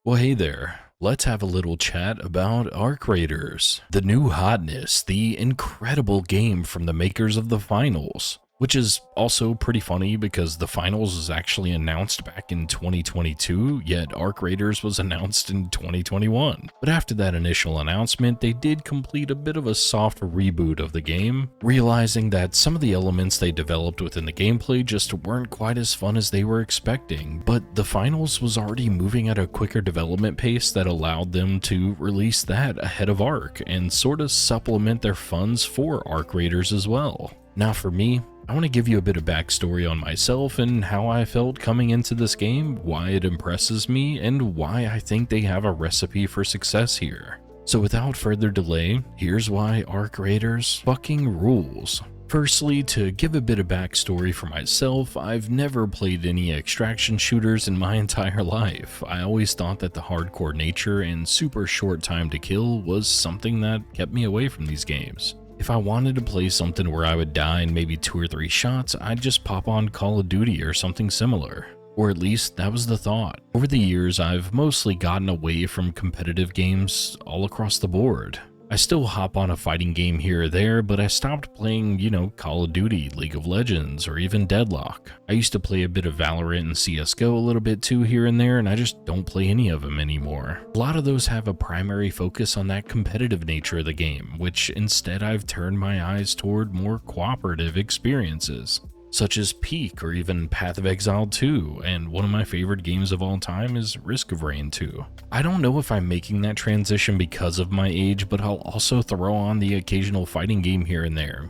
Well, hey there. Let's have a little chat about Arc Raiders, the new hotness, the incredible game from the makers of the finals. Which is also pretty funny because the finals was actually announced back in 2022, yet Arc Raiders was announced in 2021. But after that initial announcement, they did complete a bit of a soft reboot of the game, realizing that some of the elements they developed within the gameplay just weren't quite as fun as they were expecting. But the finals was already moving at a quicker development pace that allowed them to release that ahead of Arc and sort of supplement their funds for Arc Raiders as well. Now for me, I want to give you a bit of backstory on myself and how I felt coming into this game, why it impresses me, and why I think they have a recipe for success here. So without further delay, here's why Arc Raiders fucking rules. Firstly, to give a bit of backstory for myself, I've never played any extraction shooters in my entire life. I always thought that the hardcore nature and super short time to kill was something that kept me away from these games. If I wanted to play something where I would die in maybe 2 or 3 shots, I'd just pop on Call of Duty or something similar. Or at least that was the thought. Over the years, I've mostly gotten away from competitive games all across the board. I still hop on a fighting game here or there, but I stopped playing, Call of Duty, League of Legends, or even Deadlock. I used to play a bit of Valorant and CSGO a little bit too here and there, and I just don't play any of them anymore. A lot of those have a primary focus on that competitive nature of the game, which instead I've turned my eyes toward more cooperative experiences, such as Peak or even Path of Exile 2, and one of my favorite games of all time is Risk of Rain 2. I don't know if I'm making that transition because of my age, but I'll also throw on the occasional fighting game here and there,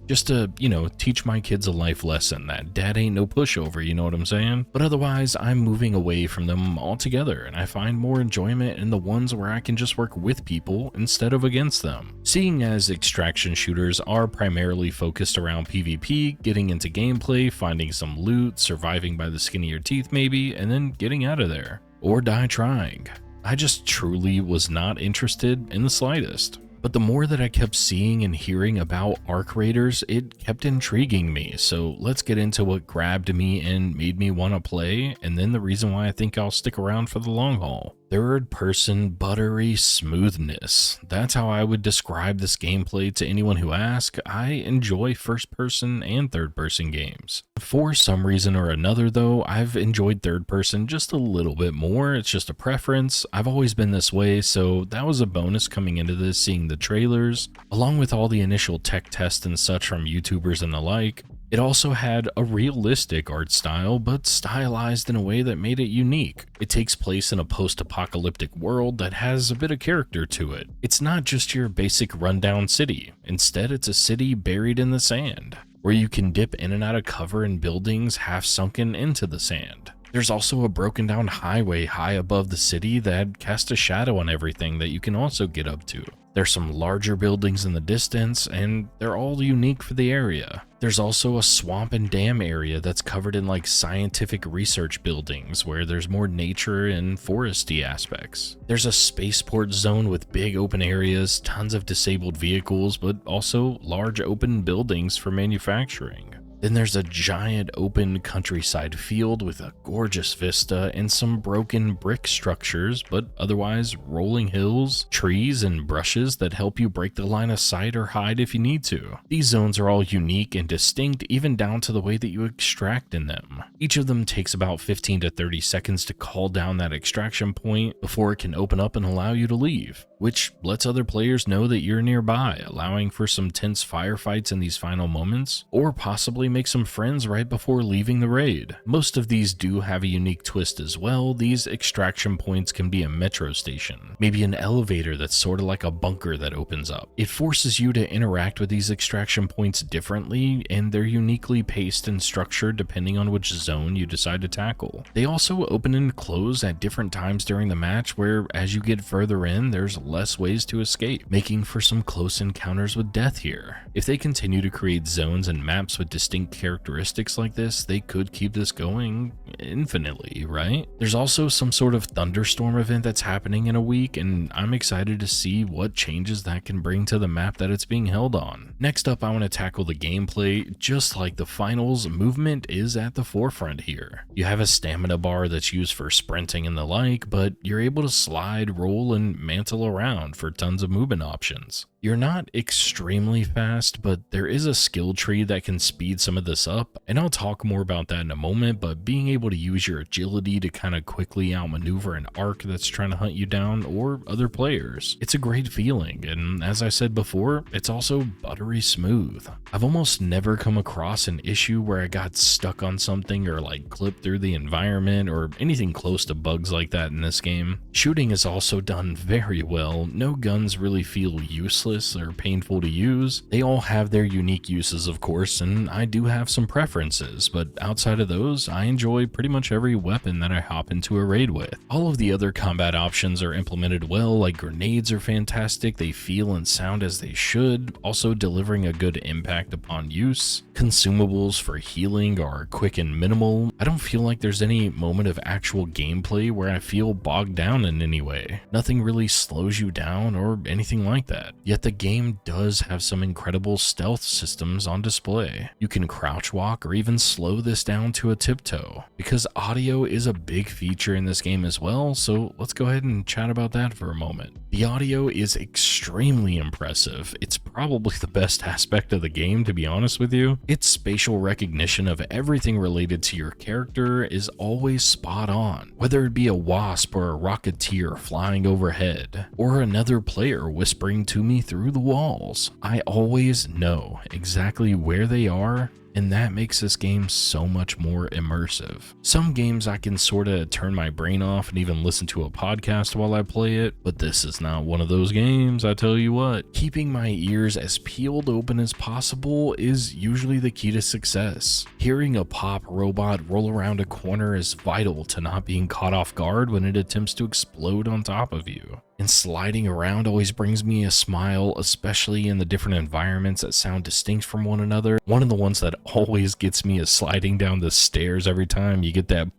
just to, teach my kids a life lesson that dad ain't no pushover, you know what I'm saying? But otherwise, I'm moving away from them altogether, and I find more enjoyment in the ones where I can just work with people instead of against them. Seeing as extraction shooters are primarily focused around PvP, getting into gameplay, finding some loot, surviving by the skin of your teeth maybe, and then getting out of there. Or die trying. I just truly was not interested in the slightest. But the more that I kept seeing and hearing about Arc Raiders, it kept intriguing me. So let's get into what grabbed me and made me want to play, and then the reason why I think I'll stick around for the long haul. Third-person buttery smoothness. That's how I would describe this gameplay to anyone who asks. I enjoy first-person and third-person games. For some reason or another though, I've enjoyed third-person just a little bit more. It's just a preference. I've always been this way, so that was a bonus coming into this, seeing the trailers, along with all the initial tech tests and such from YouTubers and the like. It also had a realistic art style, but stylized in a way that made it unique. It takes place in a post-apocalyptic world that has a bit of character to it. It's not just your basic rundown city. Instead, it's a city buried in the sand, where you can dip in and out of cover in buildings half sunken into the sand. There's also a broken down highway high above the city that casts a shadow on everything that you can also get up to. There's some larger buildings in the distance, and they're all unique for the area. There's also a swamp and dam area that's covered in like scientific research buildings where there's more nature and foresty aspects. There's a spaceport zone with big open areas, tons of disabled vehicles, but also large open buildings for manufacturing. Then there's a giant open countryside field with a gorgeous vista and some broken brick structures, but otherwise rolling hills, trees, and brushes that help you break the line of sight or hide if you need to. These zones are all unique and distinct, even down to the way that you extract in them. Each of them takes about 15 to 30 seconds to call down that extraction point before it can open up and allow you to leave, which lets other players know that you're nearby, allowing for some tense firefights in these final moments, or possibly make some friends right before leaving the raid. Most of these do have a unique twist as well. These extraction points can be a metro station, maybe an elevator that's sort of like a bunker that opens up. It forces you to interact with these extraction points differently, and they're uniquely paced and structured depending on which zone you decide to tackle. They also open and close at different times during the match, where as you get further in, there's less ways to escape, making for some close encounters with death here. If they continue to create zones and maps with distinct distinct characteristics like this, they could keep this going infinitely, right? There's also some sort of thunderstorm event that's happening in a week, and I'm excited to see what changes that can bring to the map that it's being held on. Next up, I want to tackle the gameplay. Just like the finals, movement is at the forefront here. You have a stamina bar that's used for sprinting and the like, but you're able to slide, roll, and mantle around for tons of movement options. You're not extremely fast, but there is a skill tree that can speed some of this up, and I'll talk more about that in a moment, but being able to use your agility to kind of quickly outmaneuver an arc that's trying to hunt you down or other players, it's a great feeling, and as I said before, it's also buttery smooth. I've almost never come across an issue where I got stuck on something or like clipped through the environment or anything close to bugs like that in this game. Shooting is also done very well. No guns really feel useless or painful to use. They all have their unique uses, of course, and I do have some preferences, but outside of those, I enjoy pretty much every weapon that I hop into a raid with. All of the other combat options are implemented well, like grenades are fantastic, they feel and sound as they should, also delivering a good impact upon use. Consumables for healing are quick and minimal. I don't feel like there's any moment of actual gameplay where I feel bogged down in any way. Nothing really slows you down or anything like that. Yet the game does have some incredible stealth systems on display. You can crouch walk or even slow this down to a tiptoe, because audio is a big feature in this game as well, so let's go ahead and chat about that for a moment. The audio is extremely impressive. It's probably the best aspect of the game, to be honest with you. Its spatial recognition of everything related to your character is always spot on, whether it be a wasp or a rocketeer flying overhead, or another player whispering to me through the walls. I always know exactly where they are, and that makes this game so much more immersive. Some games I can sorta turn my brain off and even listen to a podcast while I play it, but this is not one of those games, I tell you what. Keeping my ears as peeled open as possible is usually the key to success. Hearing a pop robot roll around a corner is vital to not being caught off guard when it attempts to explode on top of you. And sliding around always brings me a smile, especially in the different environments that sound distinct from one another. One of the ones that always gets me is sliding down the stairs every time. You get that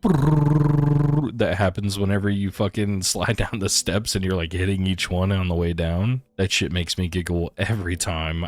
that happens whenever you fucking slide down the steps and you're like hitting each one on the way down. That shit makes me giggle every time.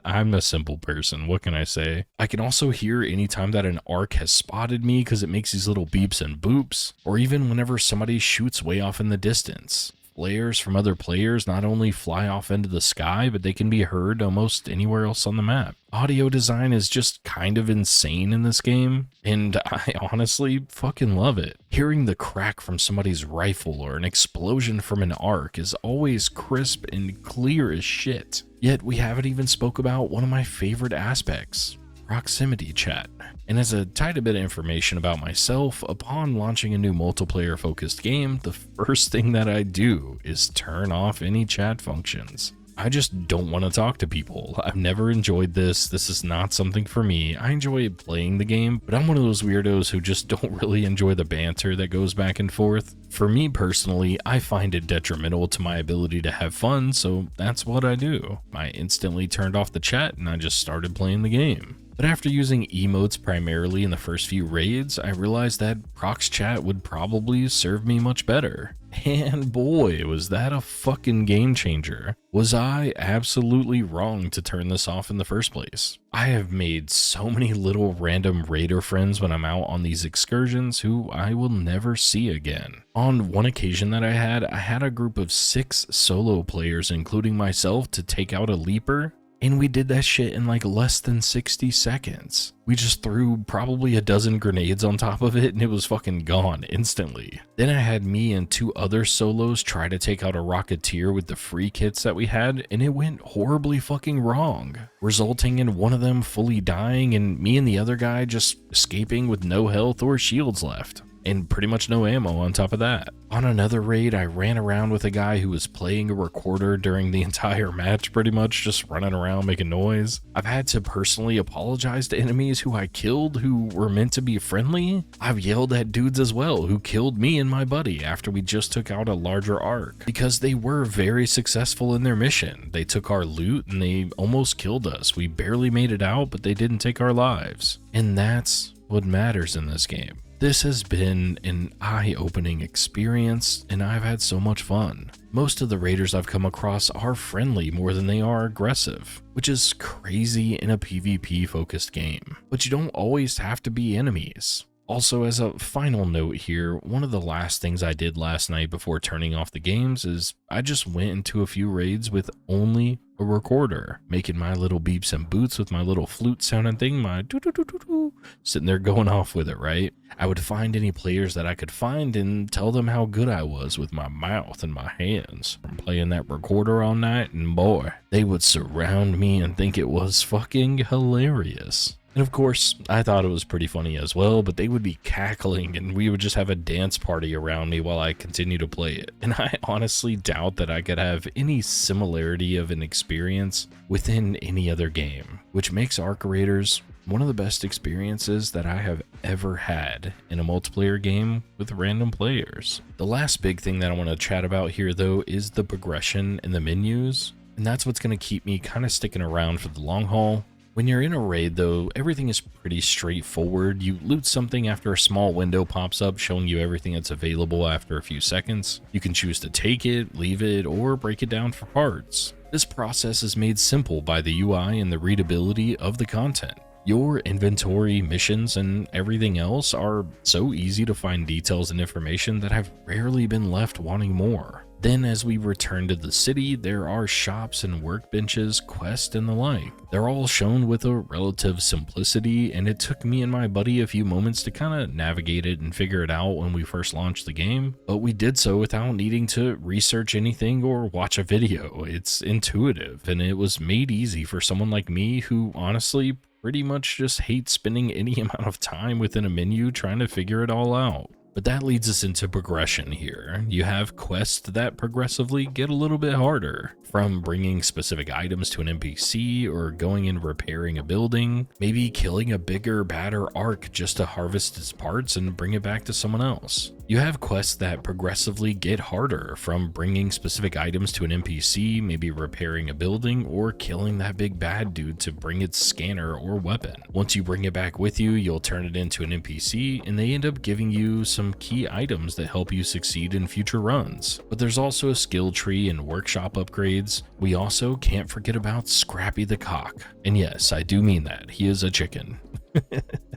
I'm a simple person, what can I say? I can also hear anytime that an arc has spotted me because it makes these little beeps and boops, or even whenever somebody shoots way off in the distance. Flares from other players not only fly off into the sky, but they can be heard almost anywhere else on the map. Audio design is just kind of insane in this game, and I honestly fucking love it. Hearing the crack from somebody's rifle or an explosion from an arc is always crisp and clear as shit. Yet we haven't even spoke about one of my favorite aspects: proximity chat. And as a tiny bit of information about myself, upon launching a new multiplayer focused game, the first thing that I do is turn off any chat functions. I just don't want to talk to people. I've never enjoyed this. This is not something for me. I enjoy playing the game, but I'm one of those weirdos who just don't really enjoy the banter that goes back and forth. For me personally, I find it detrimental to my ability to have fun, so that's what I do. I instantly turned off the chat and I just started playing the game. But after using emotes primarily in the first few raids, I realized that prox chat would probably serve me much better. And boy, was that a fucking game changer. Was I absolutely wrong to turn this off in the first place? I have made so many little random raider friends when I'm out on these excursions who I will never see again. On one occasion that I had a group of 6 solo players, including myself, to take out a leaper. And we did that shit in like less than 60 seconds. We just threw probably a dozen grenades on top of it and it was fucking gone instantly. Then I had me and 2 other solos try to take out a rocketeer with the free kits that we had, and it went horribly fucking wrong, resulting in one of them fully dying and me and the other guy just escaping with no health or shields left. and pretty much no ammo on top of that. On another raid, I ran around with a guy who was playing a recorder during the entire match, pretty much just running around making noise. I've had to personally apologize to enemies who I killed who were meant to be friendly. I've yelled at dudes as well who killed me and my buddy after we just took out a larger arc because they were very successful in their mission. They took our loot and they almost killed us. We barely made it out, but they didn't take our lives. And that's what matters in this game. This has been an eye-opening experience, and I've had so much fun. Most of the raiders I've come across are friendly more than they are aggressive, which is crazy in a PvP-focused game. But you don't always have to be enemies. Also, as a final note here, one of the last things I did last night before turning off the games is I just went into a few raids with only a recorder, making my little beeps and boots with my little flute sounding thing, my doo-doo-doo-doo-doo, sitting there going off with it, right? I would find any players that I could find and tell them how good I was with my mouth and my hands from playing that recorder all night, and boy, they would surround me and think it was fucking hilarious. And of course, I thought it was pretty funny as well, but they would be cackling and we would just have a dance party around me while I continue to play it. And I honestly doubt that I could have any similarity of an experience within any other game, which makes Arc Raiders one of the best experiences that I have ever had in a multiplayer game with random players. The last big thing that I want to chat about here though is the progression in the menus, and that's what's going to keep me kind of sticking around for the long haul. When you're in a raid though, everything is pretty straightforward. You loot something after a small window pops up showing you everything that's available after a few seconds. You can choose to take it, leave it, or break it down for parts. This process is made simple by the UI and the readability of the content. Your inventory, missions, and everything else are so easy to find details and information that I've rarely been left wanting more. Then as we return to the city, there are shops and workbenches, quests, and the like. They're all shown with a relative simplicity, and it took me and my buddy a few moments to kind of navigate it and figure it out when we first launched the game, but we did so without needing to research anything or watch a video. It's intuitive, and it was made easy for someone like me who honestly pretty much just hates spending any amount of time within a menu trying to figure it all out. But that leads us into progression here. You have quests that progressively get a little bit harder, from bringing specific items to an NPC or going and repairing a building, maybe killing a bigger, badder arc just to harvest its parts and bring it back to someone else. You have quests that progressively get harder, from bringing specific items to an NPC, maybe repairing a building, or killing that big bad dude to bring its scanner or weapon. Once you bring it back with you, you'll turn it into an NPC, and they end up giving you some key items that help you succeed in future runs. But there's also a skill tree and workshop upgrades. We also can't forget about Scrappy the Cock. And yes, I do mean that. He is a chicken.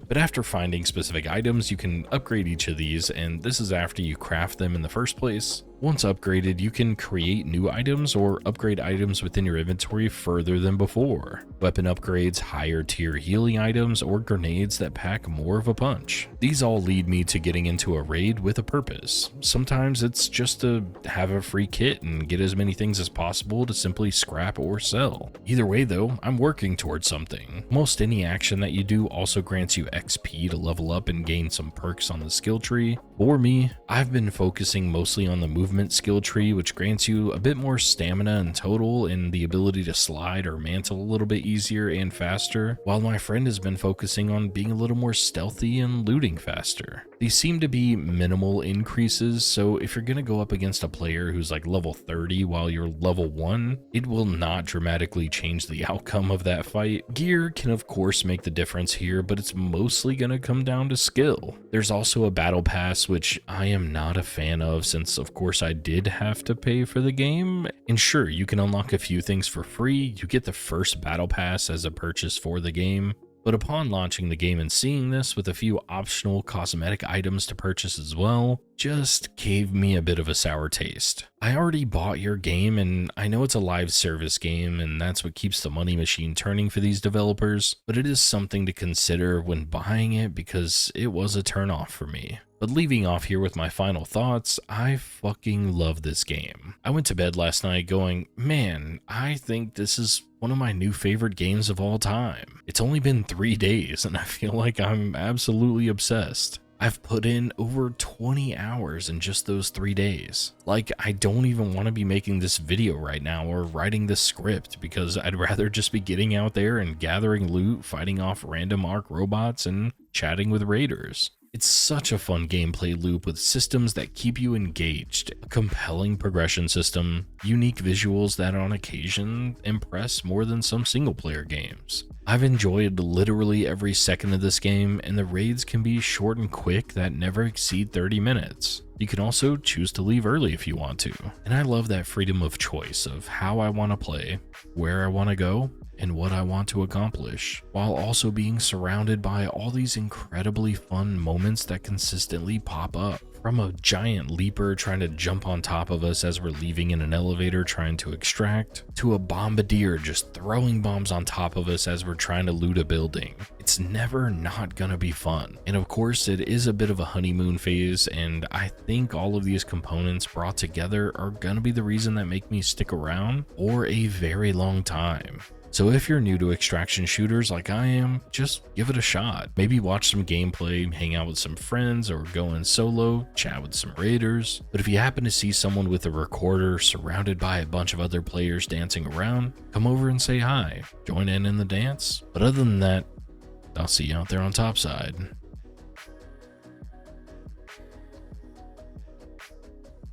But after finding specific items, you can upgrade each of these, and this is after you craft them in the first place. Once upgraded, you can create new items or upgrade items within your inventory further than before. Weapon upgrades, higher tier healing items, or grenades that pack more of a punch. These all lead me to getting into a raid with a purpose. Sometimes it's just to have a free kit and get as many things as possible to simply scrap or sell. Either way though, I'm working towards something. Most any action that you do also grants you XP to level up and gain some perks on the skill tree. For me, I've been focusing mostly on the movement skill tree, which grants you a bit more stamina in total and the ability to slide or mantle a little bit easier and faster, while my friend has been focusing on being a little more stealthy and looting faster. These seem to be minimal increases, so if you're going to go up against a player who's like level 30 while you're level 1, it will not dramatically change the outcome of that fight. Gear can of course make the difference here, but it's mostly going to come down to skill. There's also a battle pass, which I am not a fan of since of course I did have to pay for the game. And sure, you can unlock a few things for free. You get the first battle pass as a purchase for the game. But upon launching the game and seeing this with a few optional cosmetic items to purchase as well, just gave me a bit of a sour taste. I already bought your game, and I know it's a live service game and that's what keeps the money machine turning for these developers, but it is something to consider when buying it because it was a turnoff for me. But leaving off here with my final thoughts, I fucking love this game. I went to bed last night going, man, I think this is one of my new favorite games of all time. It's only been 3 days and I feel like I'm absolutely obsessed. I've put in over 20 hours in just those 3 days. Like, I don't even want to be making this video right now or writing this script because I'd rather just be getting out there and gathering loot, fighting off random Ark robots, and chatting with raiders. It's such a fun gameplay loop with systems that keep you engaged, a compelling progression system, unique visuals that on occasion impress more than some single player games. I've enjoyed literally every second of this game, and the raids can be short and quick that never exceed 30 minutes. You can also choose to leave early if you want to, and I love that freedom of choice of how I want to play, where I want to go, and what I want to accomplish, while also being surrounded by all these incredibly fun moments that consistently pop up. From a giant leaper trying to jump on top of us as we're leaving in an elevator trying to extract, to a bombardier just throwing bombs on top of us as we're trying to loot a building. It's never not gonna be fun. And of course, it is a bit of a honeymoon phase, and I think all of these components brought together are gonna be the reason that make me stick around for a very long time. So if you're new to extraction shooters like I am, just give it a shot. Maybe watch some gameplay, hang out with some friends, or go in solo, chat with some raiders. But if you happen to see someone with a recorder surrounded by a bunch of other players dancing around, come over and say hi. Join in the dance. But other than that, I'll see you out there on topside.